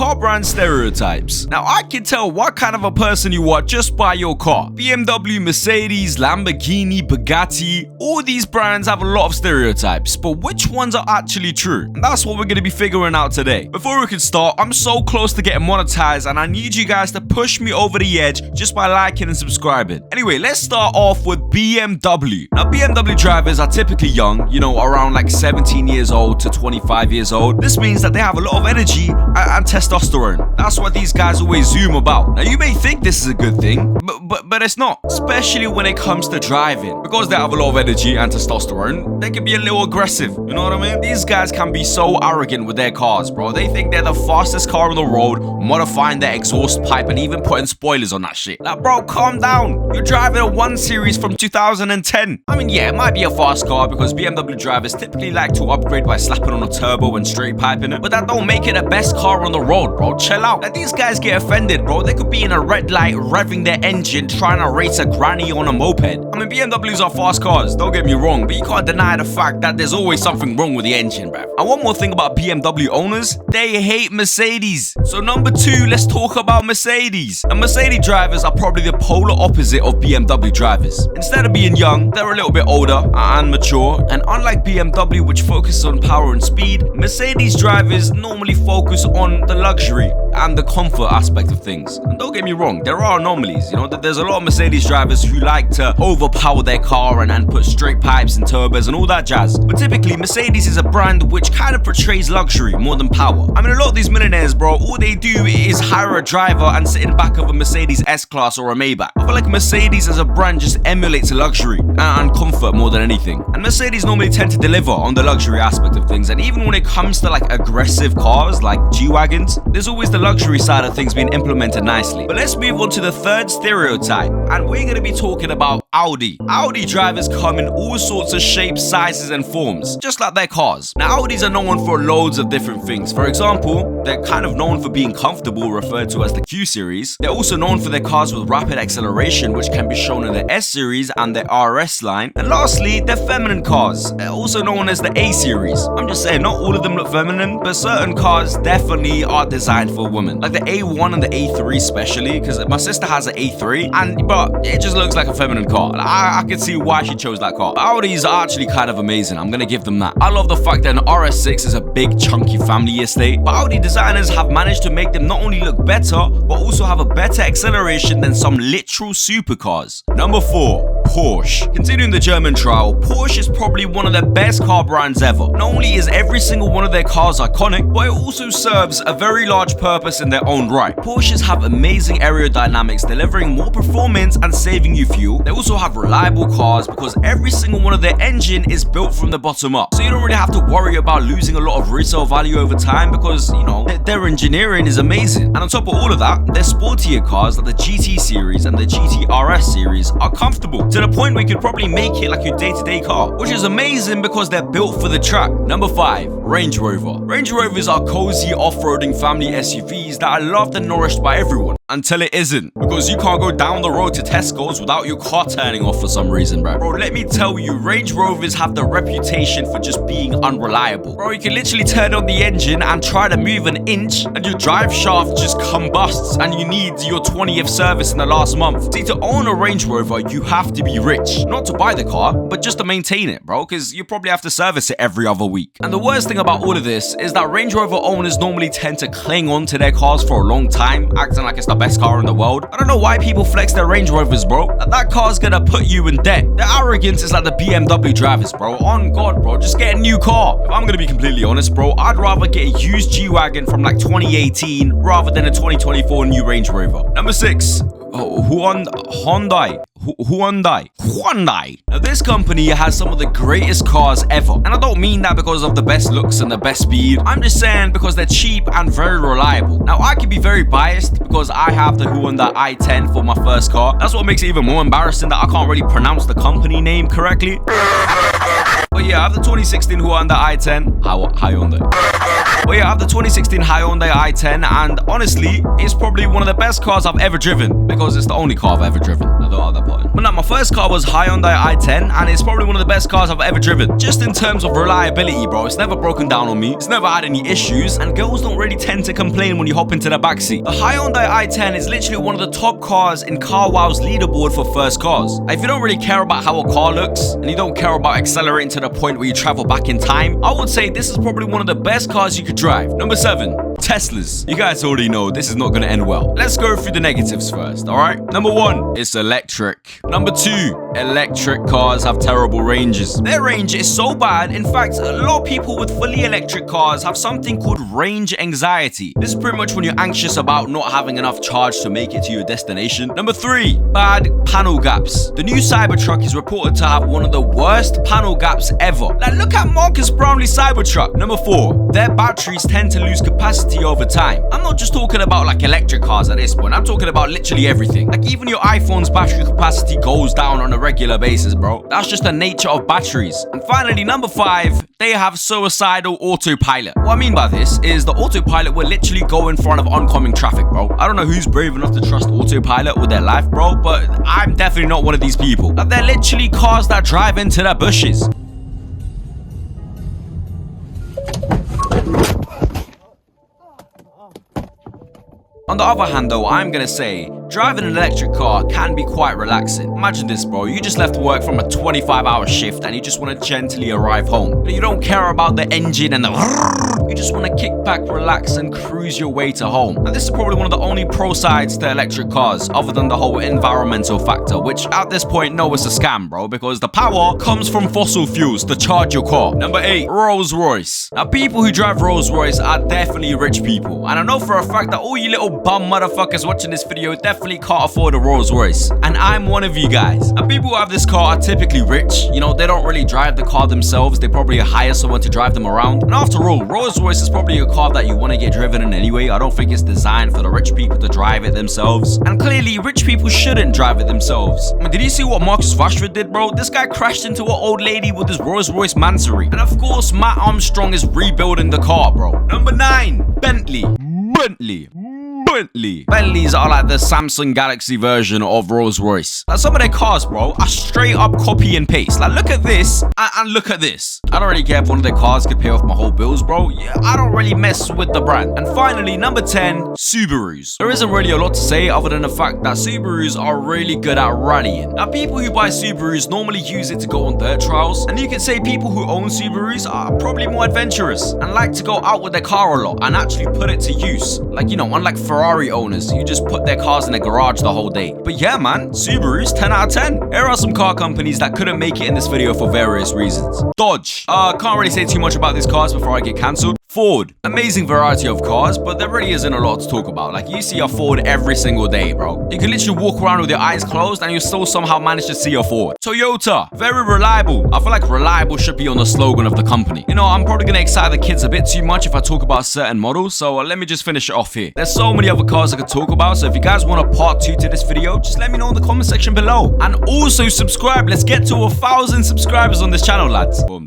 car brand stereotypes. Now, I can tell what kind of a person you are just by your car. BMW, Mercedes, Lamborghini, Bugatti, all these brands have a lot of stereotypes, but which ones are actually true? And that's what we're going to be figuring out today. Before we can start, I'm so close to getting monetized and I need you guys to push me over the edge just by liking and subscribing. Anyway, let's start off with BMW. Now, BMW drivers are typically young, you know, around like 17 years old to 25 years old. This means that they have a lot of energy and testosterone. That's what these guys always zoom about. Now, you may think this is a good thing, but it's not, especially when it comes to driving. Because they have a lot of energy and testosterone, they can be a little aggressive, you know what I mean? These guys can be so arrogant with their cars, bro. They think they're the fastest car on the road, modifying their exhaust pipe and even putting spoilers on that shit. Like, bro, calm down. You're driving a 1 Series from 2010. I mean, yeah, it might be a fast car because BMW drivers typically like to upgrade by slapping on a turbo and straight piping it, but that don't make it the best car on the road, bro. Chill out. Like, these guys get offended, bro. They could be in a red light, revving their engine, trying to race a granny on a moped. I mean, BMWs are fast cars, don't get me wrong, but you can't deny the fact that there's always something wrong with the engine, bruv. And one more thing about BMW owners, they hate Mercedes. So number 2, let's talk about Mercedes. And Mercedes drivers are probably the polar opposite of BMW drivers. Instead of being young, they're a little bit older and mature, and unlike BMW, which focuses on power and speed, Mercedes drivers normally focus on the luxury and the comfort aspect of things. And don't get me wrong, there are anomalies, you know, there's a lot of Mercedes drivers who like to overpower their car and put straight pipes and turbos and all that jazz. But typically, Mercedes is a brand which kind of portrays luxury more than power. I mean, a lot of these millionaires, bro, all they do is hire a driver and sit in back of a Mercedes S-Class or a Maybach. I feel like Mercedes as a brand just emulates luxury and comfort more than anything. And Mercedes normally tend to deliver on the luxury aspect of things. And even when it comes to like aggressive cars like G-Wagons, there's always the luxury side of things being implemented nicely. But let's move on to the third stereotype, and we're going to be talking about Audi. Audi drivers come in all sorts of shapes, sizes and forms, just like their cars. Now, Audis are known for loads of different things. For example, they're kind of known for being comfortable, referred to as the Q series. They're also known for their cars with rapid acceleration, which can be shown in the S series and the RS line. And lastly, they're feminine cars, also known as the A series. I'm just saying, not all of them look feminine, but certain cars definitely are designed for women, like the A1 and the A3 especially, because my sister has an A3, but it just looks like a feminine car. I can see why she chose that car. Audis are actually kind of amazing, I'm gonna give them that. I love the fact that an RS6 is a big chunky family estate, but Audi designers have managed to make them not only look better, but also have a better acceleration than some literal supercars. Number 4, Porsche. Continuing the German trial, Porsche is probably one of the best car brands ever. Not only is every single one of their cars iconic, but it also serves a very large purpose in their own right. Porsches have amazing aerodynamics, delivering more performance and saving you fuel. They also have reliable cars because every single one of their engine is built from the bottom up. So you don't really have to worry about losing a lot of resale value over time because, you know, their engineering is amazing. And on top of all of that, their sportier cars like the GT series and the GT RS series are comfortable to the point where you could probably make it like your day-to-day car, which is amazing because they're built for the track. Number 5, Range Rover. Range Rovers are cozy off-roading family SUVs that are loved and nourished by everyone. Until it isn't, because you can't go down the road to Tesco's without your car turning off for some reason, bro. Bro, let me tell you, Range Rovers have the reputation for just being unreliable. Bro, you can literally turn on the engine and try to move an inch and your drive shaft just combusts and you need your 20th service in the last month. See, to own a Range Rover, you have to be rich. Not to buy the car, but just to maintain it, bro, because you probably have to service it every other week. And the worst thing about all of this is that Range Rover owners normally tend to cling on to their cars for a long time, acting like it's the best car in the world. I don't know why people flex their Range Rovers, bro. That car's gonna put you in debt. The arrogance is like the BMW drivers, bro. On God, bro, just get a new car. If I'm gonna be completely honest, bro, I'd rather get a used G-Wagon from like 2018 rather than a 2024 new Range Rover. Number 6, Hyundai. Now, this company has some of the greatest cars ever, and I don't mean that because of the best looks and the best speed. I'm just saying because they're cheap and very reliable. Now, I can be very biased because I have the Hyundai i10 for my first car. That's what makes it even more embarrassing that I can't really pronounce the company name correctly. But yeah, I have the 2016 Hyundai i10. But yeah, I have the 2016 Hyundai i10, and honestly, it's probably one of the best cars I've ever driven, because it's the only car I've ever driven. I don't have that point. But no, my first car was Hyundai i10, and it's probably one of the best cars I've ever driven. Just in terms of reliability, bro, it's never broken down on me. It's never had any issues, and girls don't really tend to complain when you hop into the backseat. The Hyundai i10 is literally one of the top cars in CarWow's leaderboard for first cars. If you don't really care about how a car looks, and you don't care about accelerating to the point where you travel back in time, I would say this is probably one of the best cars you could drive. Number 7, Teslas. You guys already know this is not going to end well. Let's go through the negatives first, alright? Number 1, it's electric. Number 2, electric cars have terrible ranges. Their range is so bad, in fact, a lot of people with fully electric cars have something called range anxiety. This is pretty much when you're anxious about not having enough charge to make it to your destination. Number 3, bad panel gaps. The new Cybertruck is reported to have one of the worst panel gaps ever. Like, look at Marcus Brownlee's Cybertruck. Number 4, their batteries tend to lose capacity over time. I'm not just talking about like electric cars at this point, I'm talking about literally everything. Like even your iPhone's battery capacity goes down on a regular basis, bro. That's just the nature of batteries. And finally, number 5, they have suicidal autopilot. What I mean by this is the autopilot will literally go in front of oncoming traffic, bro. I don't know who's brave enough to trust autopilot with their life, bro, but I'm definitely not one of these people. Like, they're literally cars that drive into the bushes. On the other hand though, I'm gonna say, driving an electric car can be quite relaxing. Imagine this, bro, you just left work from a 25-hour shift and you just want to gently arrive home. You don't care about the engine and the you just want to kick back, relax and cruise your way to home. And this is probably one of the only pro sides to electric cars, other than the whole environmental factor, which at this point, no, it's a scam, bro, because the power comes from fossil fuels to charge your car. Number 8, Rolls Royce. Now, people who drive Rolls Royce are definitely rich people, and I know for a fact that all you little bum motherfuckers watching this video definitely can't afford a Rolls Royce, and I'm one of you guys. And people who have this car are typically rich. You know, they don't really drive the car themselves, they probably hire someone to drive them around. And after all, Rolls Royce is probably a car that you want to get driven in anyway. I don't think it's designed for the rich people to drive it themselves, and clearly rich people shouldn't drive it themselves. I mean, did you see what Marcus Rashford did, bro? This guy crashed into an old lady with his Rolls Royce Mansory, and of course Matt Armstrong is rebuilding the car, bro. Number 9, Bentley. Bentleys are like the Samsung Galaxy version of Rolls Royce. Like, some of their cars, bro, are straight up copy and paste. Like, look at this and look at this. I don't really care if one of their cars could pay off my whole bills, bro. Yeah, I don't really mess with the brand. And finally, number 10, Subarus. There isn't really a lot to say other than the fact that Subarus are really good at rallying. Now, people who buy Subarus normally use it to go on dirt trials, and you can say people who own Subarus are probably more adventurous and like to go out with their car a lot and actually put it to use. Like, you know, unlike Ferrari owners who just put their cars in the garage the whole day. But yeah, man, Subarus 10 out of 10. Here are some car companies that couldn't make it in this video for various reasons. Dodge. Can't really say too much about these cars before I get cancelled. Ford. Amazing variety of cars, but there really isn't a lot to talk about. Like, you see a Ford every single day, bro. You can literally walk around with your eyes closed and you still somehow manage to see a Ford. Toyota. Very reliable. I feel like reliable should be on the slogan of the company. You know, I'm probably gonna excite the kids a bit too much if I talk about certain models, so let me just finish it off here. There's so many other cars I could talk about, so if you guys want a part 2 to this video, just let me know in the comment section below. And also subscribe. Let's get to 1,000 subscribers on this channel, lads. Boom.